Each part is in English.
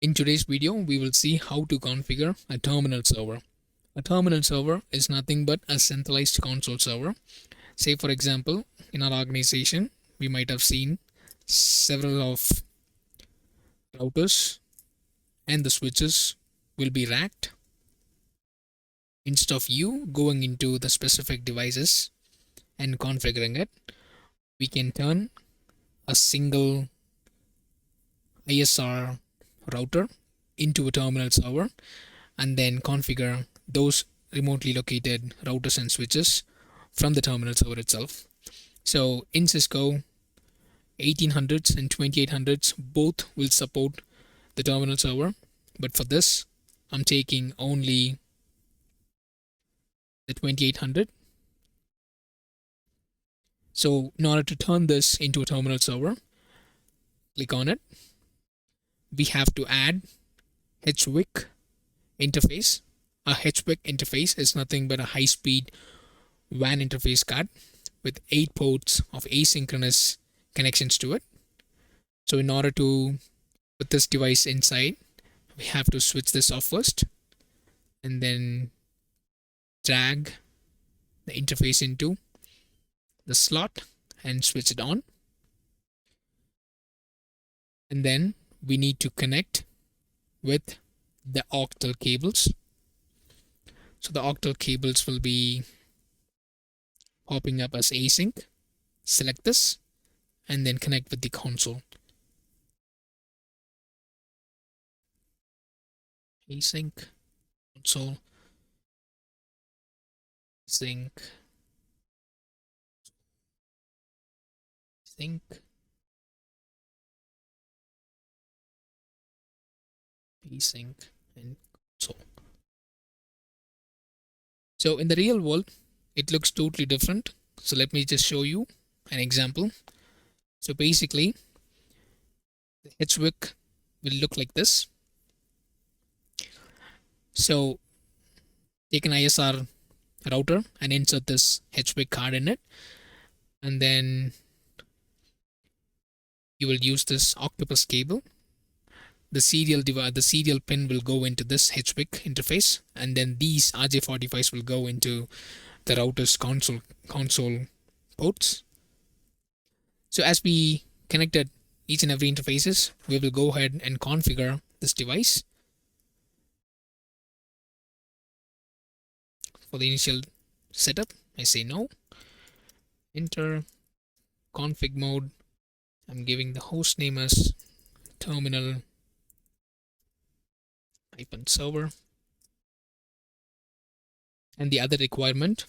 In today's video, we will see how to configure a terminal server. A terminal server is nothing but a centralized console server. Say, for example, in our organization, we might have seen several of routers and the switches will be racked. Instead of you going into the specific devices and configuring it, we can turn a single ISR router into a terminal server and then configure those remotely located routers and switches from the terminal server itself. So in Cisco, 1800s and 2800s both will support the terminal server, but for this I'm taking only the 2800. So in order to turn this into a terminal server, click on it. We have to add HWIC interface. A HWIC interface is nothing but a high-speed WAN interface card with 8 ports of asynchronous connections to it. So in order to put this device inside, we have to switch this off first and then drag the interface into the slot and switch it on. And then we need to connect with the octal cables. So the octal cables will be popping up as async. Select this and then connect with the console. Async, console, sync, sync, async, and console. So in the real world, it looks totally different. So let me just show you an example. So basically, the HWIC will look like this. So take an ISR router and insert this HWIC card in it, and then you will use this octopus cable. The serial pin will go into this HWIC interface, and then these RJ45s will go into the router's console ports. So as we connected each and every interfaces, we will go ahead and configure this device. For the initial setup, I say no. Enter config mode. I'm giving the host name as terminal -server. And the other requirement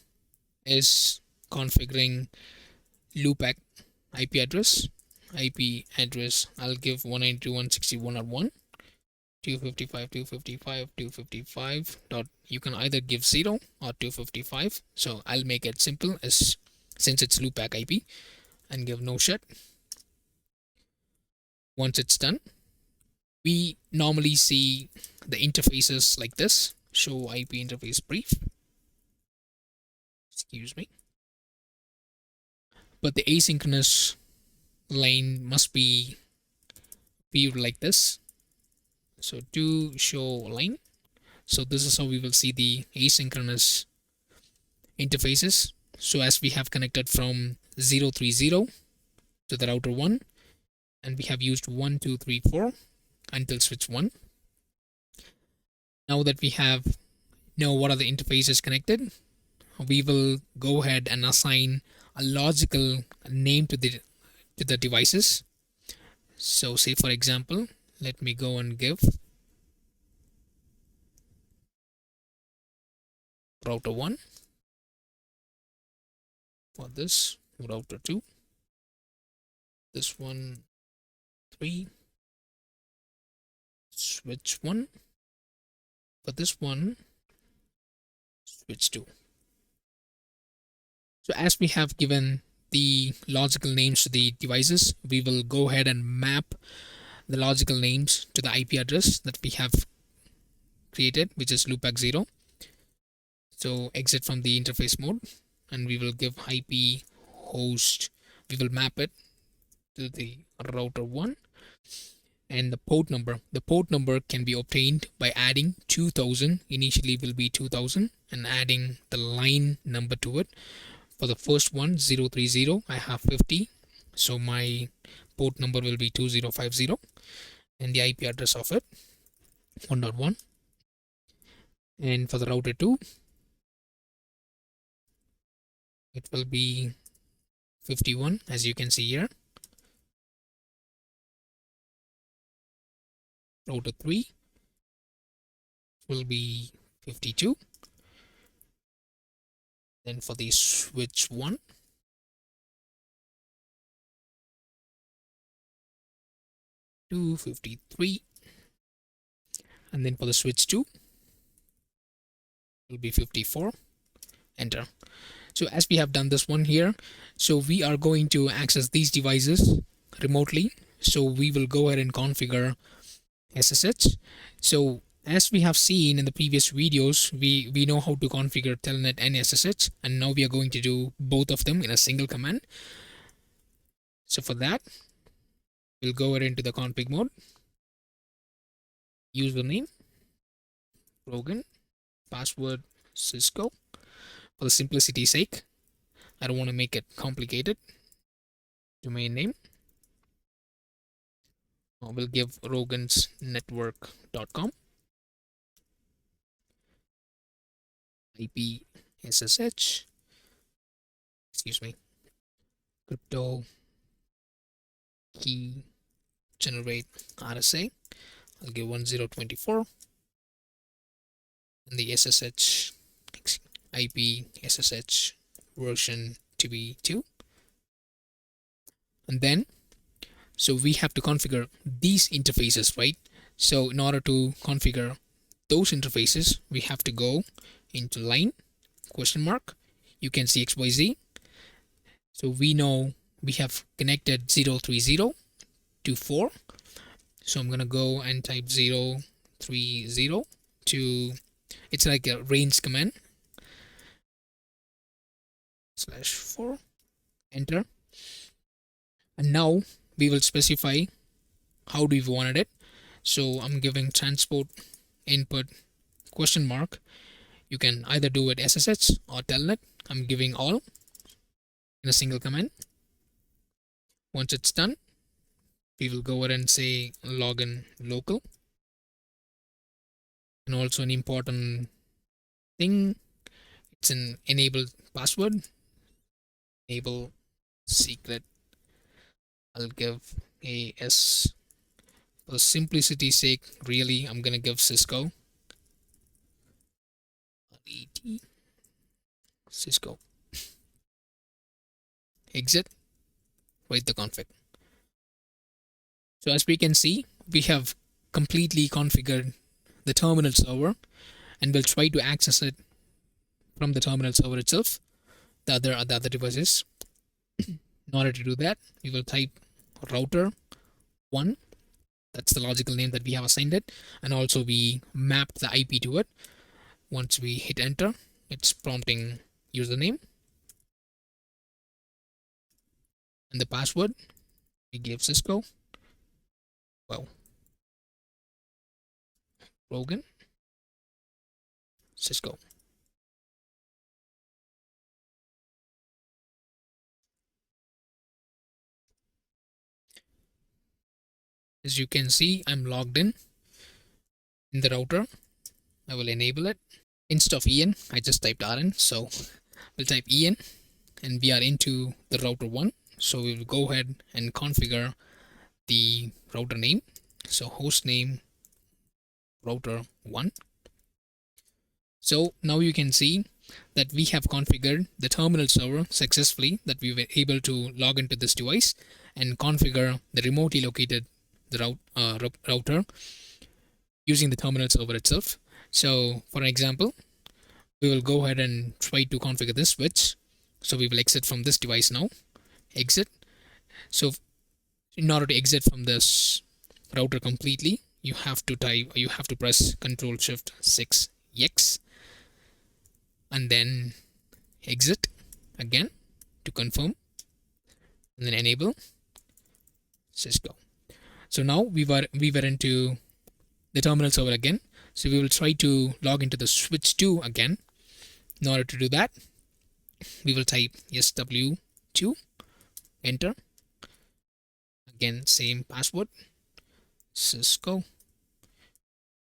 is configuring loopback IP address. IP address, I'll give 192.168.1.1, 255.255.255. You can either give 0 or 255. So I'll make it simple as since it's loopback IP and give no shut. Once it's done, we normally see the interfaces like this. Show IP interface brief. Excuse me. But the asynchronous line must be viewed like this. So to show line. So this is how we will see the asynchronous interfaces. So as we have connected from 030 to the router 1, and we have used 1, 2, 3, 4 until switch 1. Now that we know what are the interfaces connected, we will go ahead and assign a logical name to the devices. So say for example, let me go and give router 1 for this, router 2, this one 3, switch 1, for this one switch 2. So as we have given the logical names to the devices, we will go ahead and map the logical names to the IP address that we have created, which is loopback 0. So exit from the interface mode and we will give IP host. We will map it to the router 1, and the port number. The port number can be obtained by adding 2000. Initially will be 2000 and adding the line number to it. For the first one, 030, I have 50. So my port number will be 2050 and the IP address of it 1.1. And for the router 2, it will be 51, as you can see here. Router 3 will be 52. Then for the switch 1, to 53. And then for the switch 2, will be 54. Enter. So as we have done this one here, so we are going to access these devices remotely. So we will go ahead and configure SSH. So as we have seen in the previous videos, we know how to configure Telnet and SSH, and now we are going to do both of them in a single command. So for that, we'll go ahead into the config mode. Username, Rogan, password, Cisco. For the simplicity's sake, I don't want to make it complicated. Domain name, we'll give rogansnetwork.com. IP SSH, excuse me, crypto key generate RSA. I'll give 1024, and the SSH IP SSH version to be 2. And then, so we have to configure these interfaces, right? So in order to configure those interfaces, we have to go into line, question mark. You can see XYZ. So we know we have connected 030 to 4. So I'm going to go and type 030 to, it's like a range command, /4, enter. And now we will specify how do we want it. So I'm giving transport input question mark. You can either do it SSH or Telnet. I'm giving all in a single command. Once it's done, we will go ahead and say login local. And also an important thing, it's an enable password, enable secret. I'll give AS. For simplicity's sake, really, I'm gonna give Cisco. Cisco. Exit. Write the config. So as we can see, we have completely configured the terminal server, and we'll try to access it from the terminal server itself, the other devices. In order to do that, we will type router 1. That's the logical name that we have assigned it, and also we mapped the IP to it. Once we hit enter, it's prompting username, and the password we gave Cisco. Well, Rogan, Cisco. As you can see, I'm logged in the router. I will enable it. Instead of EN, I just typed RN. So we'll type EN, and we are into the router 1. So we will go ahead and configure the router name. So host name router 1. So now you can see that we have configured the terminal server successfully, that we were able to log into this device and configure the remotely located router using the terminal server itself. So for example, we will go ahead and try to configure this switch. So we will exit from this device now. Exit. So in order to exit from this router completely, you have to press Ctrl+Shift+6X and then exit again to confirm, and then enable Cisco. So now we were into the terminal server again. So we will try to log into the switch 2 again. In order to do that, we will type SW2, enter. Again, same password, Cisco.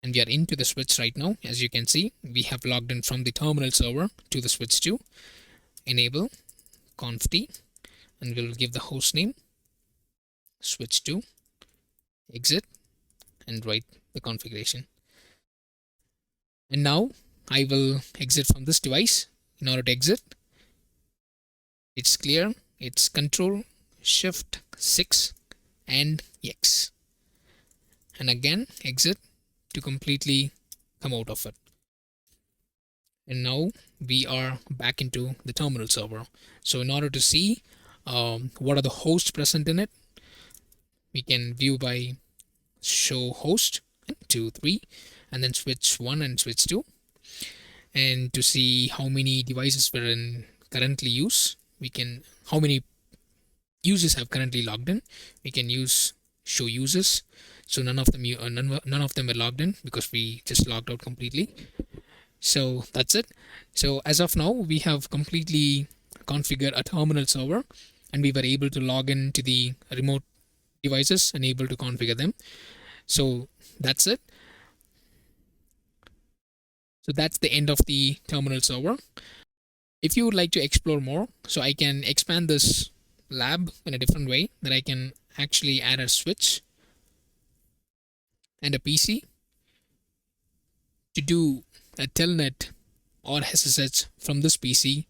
And we are into the switch right now. As you can see, we have logged in from the terminal server to the switch 2. Enable conft, and we'll give the host name switch 2, exit, and write the configuration. And now I will exit from this device. In order to exit, it's clear. It's Control Shift 6 and X. And again, exit to completely come out of it. And now we are back into the terminal server. So in order to see what are the hosts present in it, we can view by show host 1, 2, 3, and then switch 1 and switch 2. And to see how many devices were in currently use, we can how many users have currently logged in. We can use show users. So none of them were logged in because we just logged out completely. So that's it. So as of now, we have completely configured a terminal server, and we were able to log into the remote devices and able to configure them. So that's it. So that's the end of the terminal server. If you would like to explore more, so I can expand this lab in a different way, that I can actually add a switch and a PC to do a telnet or SSH from this PC.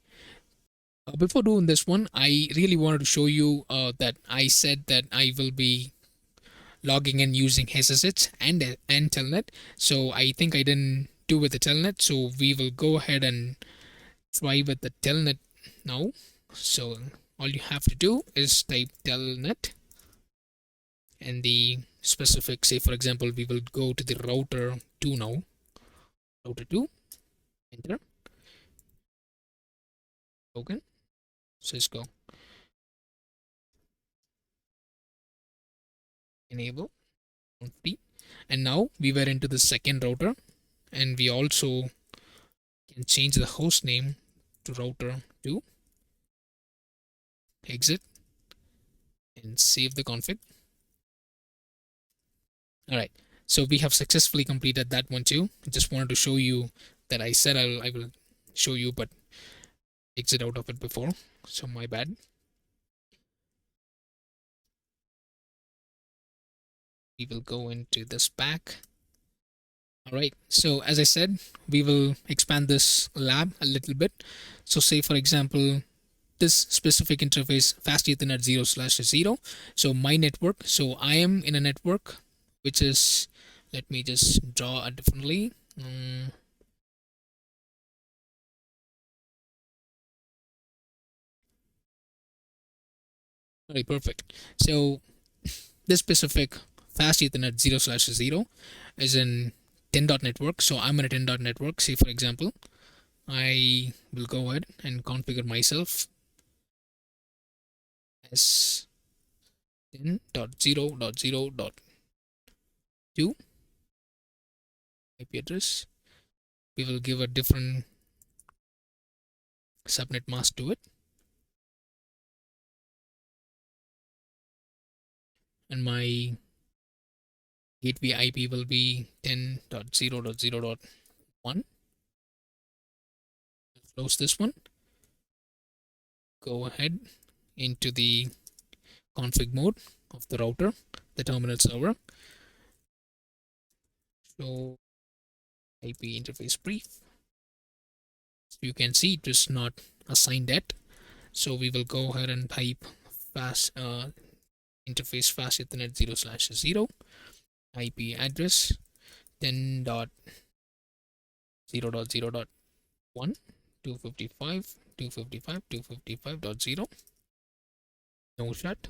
Before doing this one, I really wanted to show you that I said that I will be logging in using SSH and telnet. So I think I didn't do with the telnet. So we will go ahead and try with the telnet now. So all you have to do is type telnet and the specific, say for example, we will go to the router 2 now. Router 2, enter, token, Cisco, enable, conf, and now we were into the second router, and we also can change the host name to router 2, exit, and save the config. All right, so we have successfully completed that one too. I just wanted to show you that I said I will show you, but exit out of it before, so my bad. We will go into this pack. All right, so as I said, we will expand this lab a little bit. So say for example, this specific interface, fast ethernet 0/0. So my network, so I am in a network which is, let me just draw it differently. All right, perfect. So this specific fast ethernet 0/0 is in 10 dot network. So I'm in a 10 dot network. Say for example, I will go ahead and configure myself as 10.0.0.2 IP address. We will give a different subnet mask to it, and my gateway IP will be 10.0.0.1. Close this one. Go ahead into the config mode of the router, the terminal server. So IP interface brief. So you can see it is not assigned yet. So we will go ahead and type fast interface fast ethernet 0/0 IP address 10.0.0.1 255.255.255.0. No shut.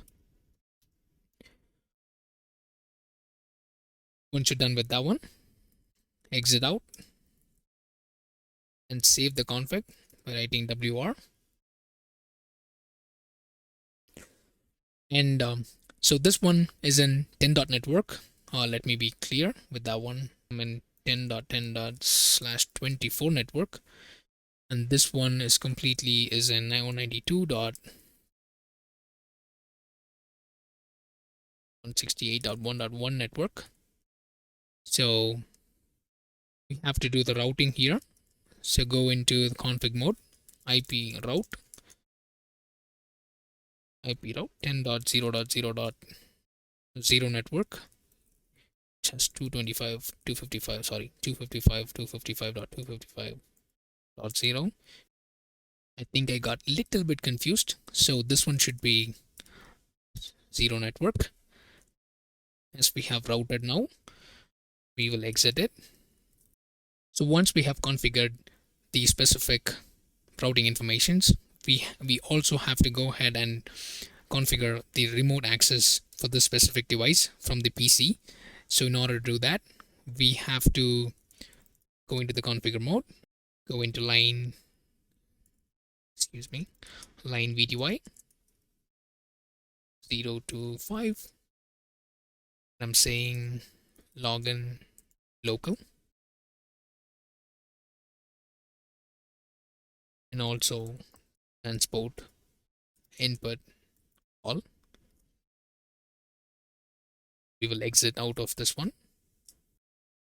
Once you're done with that one, exit out and save the config by writing WR. And So this one is in 10.network. Let me be clear with that one. I'm in 10.10./24 network, and this one is completely is in 192.168.1.1 network. So we have to do the routing here. So go into the config mode, IP route 10.0.0.0 network, just 255.255.255.255.0. I think I got a little bit confused. So this one should be 0 network. As we have routed now, we will exit it. So once we have configured the specific routing informations, we also have to go ahead and configure the remote access for the specific device from the PC. So in order to do that, we have to go into the configure mode, go into line VDY 0 to 5. I'm saying login local, and also transport input all. We will exit out of this one.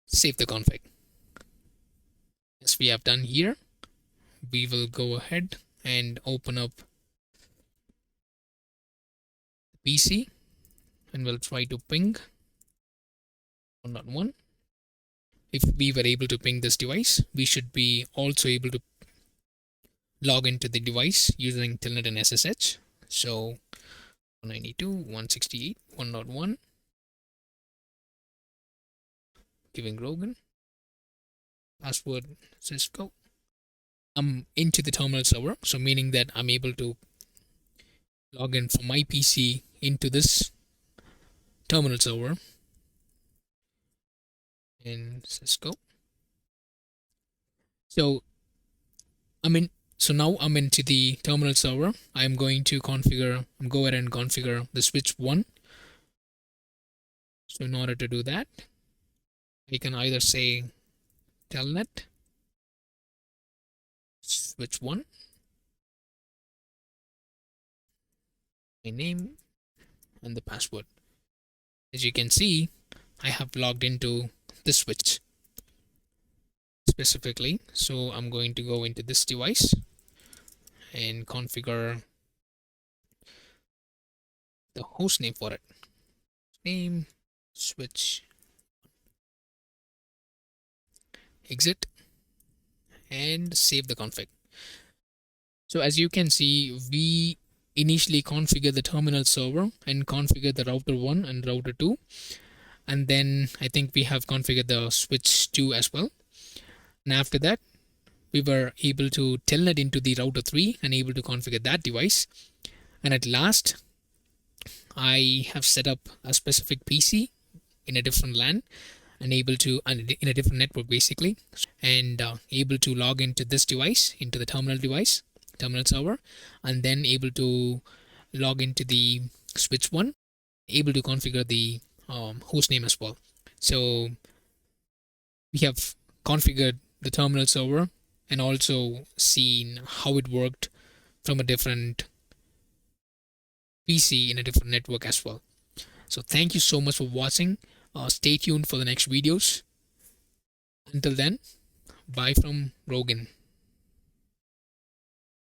Save the config. As we have done here, we will go ahead and open up the PC and we'll try to ping 1.1. If we were able to ping this device, we should be also able to log into the device using Telnet and SSH. So 192.168.1.1, giving Rogan, password Cisco. I'm into the terminal server, so meaning that I'm able to log in from my PC into this terminal server in Cisco. So now I'm into the terminal server. I'm going to go ahead and configure the switch 1. So in order to do that, I can either say telnet switch 1, my name, and the password. As you can see, I have logged into this switch specifically. So I'm going to go into this device and configure the host name for it. Name, switch, exit, and save the config. So as you can see, we initially configure the terminal server and configure the router 1 and router 2. And then I think we have configured the switch 2 as well. And after that, we were able to telnet into the router 3 and able to configure that device. And at last, I have set up a specific PC in a different LAN and able to in a different network basically, and able to log into this device, into the terminal server, and then able to log into the switch 1, able to configure the host name as well. So we have configured the terminal server and also seen how it worked from a different PC in a different network as well. So thank you so much for watching. Stay tuned for the next videos. Until then, bye from Rogan.